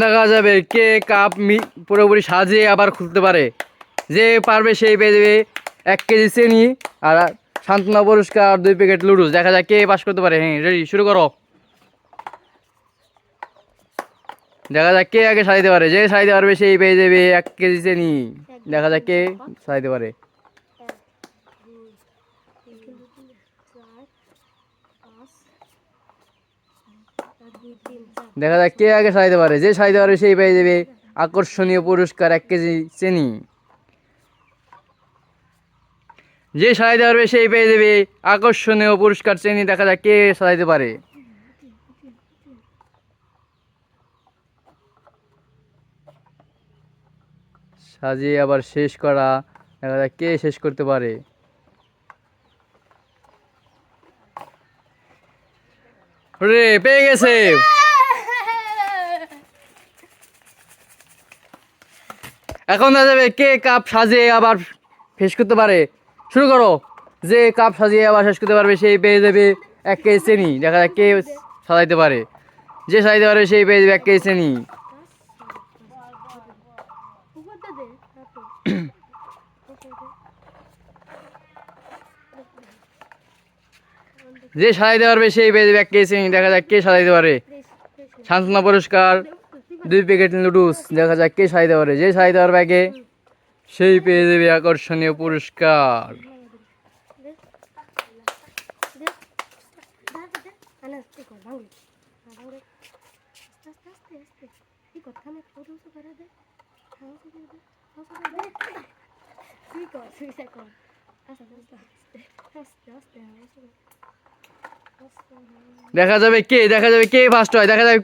দেখা যাবে কে কাপ পুরোপুরি সাজিয়ে আবার খুলতে পারে। যে পারবে সেই পেয়ে যাবে 1 কেজি চিনি আর সান্ত্বনা পুরস্কার 2 প্যাকেট লুডুস। দেখা যাক কে পাস করতে পারে। হ্যাঁ, রেডি, শুরু করো। দেখা যাক কে আগে সাজাইতে পারে। যে সাজাইতে পারবে সেই পেয়ে যাবে 1 কেজি চিনি। দেখা যাক কে সাজাইতে পারে। দেখা যাক কে আগে সাজাইতে পারে। যে সাজাইতে পারবে সেই পেয়ে যাবে আকর্ষণীয় পুরস্কার 1 কেজি চিনি। যে সাজাইতে পারবে সেই পেয়ে যাবে আকর্ষণীয় পুরস্কার চিনি। দেখা যাক কে সাজাইতে পারে। সাজিয়ে আবার শেষ করা। দেখা যাক কে শেষ করতে পারে। রে পেয়ে গেছে। এখন দেখা যাবে কে কাপ সাজিয়ে আবার শেষ করতে পারে। শুরু করো। যে কাপ সাজিয়ে আবার শেষ করতে পারবে সেই পেয়ে যাবে 1 কেজি চিনি। দেখা যাক কে সাজাইতে পারে। যে সাজাইতে পারবে সেই পেয়ে যাবে 1 কেজি চিনি। যে সাজাইতে পারবে সেই পেয়ে যাবে 1 কেজি চিনি। দেখা যাক কে সাজাইতে পারে। সান্ত্বনা পুরস্কার 2 প্যাকেট লুডুস। দেখা যাক কে সাজাইতে পারে। যে সাজাইতে পারবে আগে সেই পেয়ে যাবে আকর্ষণীয় পুরস্কার। দেখা যাবে কে ফার্স্ট হয়। দেখা যাবে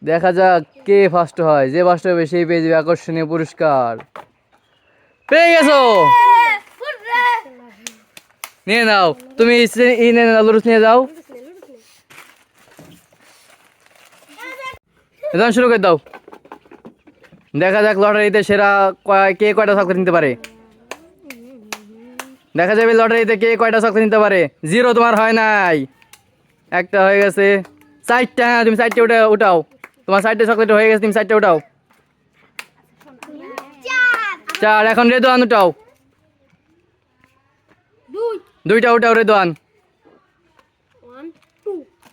দেখা যাক কে ফার্স্ট হয়। যে ফার্স্ট হবে সেই পেয়ে যাবে আকর্ষণীয় পুরস্কার। পেয়ে গেছো। নিয়ে নাও তুমি লুডুস নিয়ে যাও। এখন শুরু করে দাও। দেখা যাক লটারিতে সেরা কে কয়টা চকলেট নিতে পারে। দেখা যাবে লটারিতে কে কয়টা চকলেট নিতে পারে। 0 তোমার হয় নাই, একটা হয়ে গেছে। 4টা, হ্যাঁ তুমি 4টে উঠাও। তোমার 4টে চকলেট হয়ে গেছে, তুমি 4টে উঠাও। 4। এখন রেদওয়ান উঠাও। 2টা উঠাও রেদওয়ান।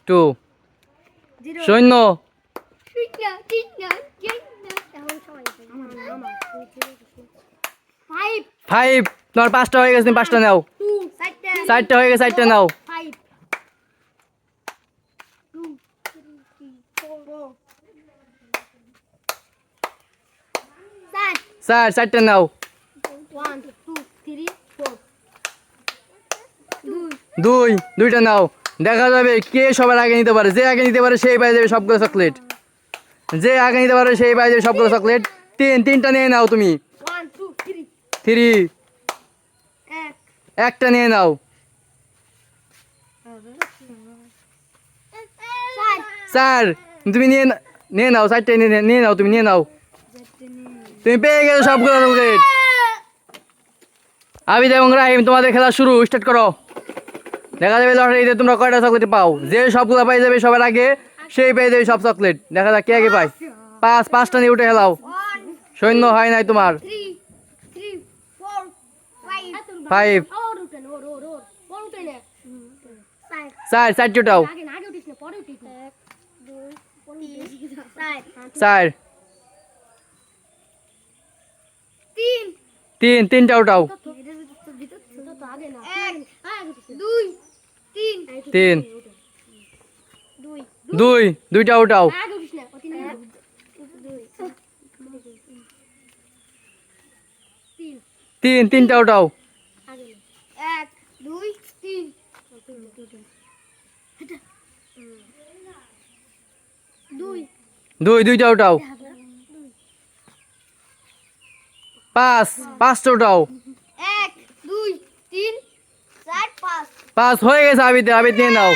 2 শূন্য 5। তোমার 5টা হয়ে গেছে, তুমি 5টা নাও। 4টা হয়ে গেছে, 4টা নাও। 4টা নাও। 2টা নাও। দেখা যাবে কে সবার আগে নিতে পারে। যে আগে নিতে পারে সেই পাই যাবে সবগুলো চকলেট। যে আগে নিতে পারে সেই পাই যাবে সবগুলো চকলেট। 3টা নিয়ে নাও তুমি। 3 একটা নিয়ে নাও। 4 তুমি নিয়ে নাও। 4টে নিয়ে নাও, তুমি নিয়ে নাও। তুমি পেয়ে গেছো সবগুলো চকলেট। আবিদ এবং রাহিম, তোমাদের খেলা শুরু, স্টার্ট করো। দেখা যাবে লটারিতে তোমরা কয়টা চকলেট পাও। যে সবগুলো পাই যাবে সবার আগে সেই পেয়ে যাবে সব চকলেট। দেখা যাক কে আগে পায়। 5টা নিয়ে উঠে খেলাও। সৈন্য হয় নাই তোমার। 5 4টি উঠাও। 4 3টা উঠাও। 3 2টা উঠাও। 3টা উঠাও। 2টা উঠাও। 5টা উঠাও। 5 হয়ে গেছে। আবিদ নিয়ে নাও।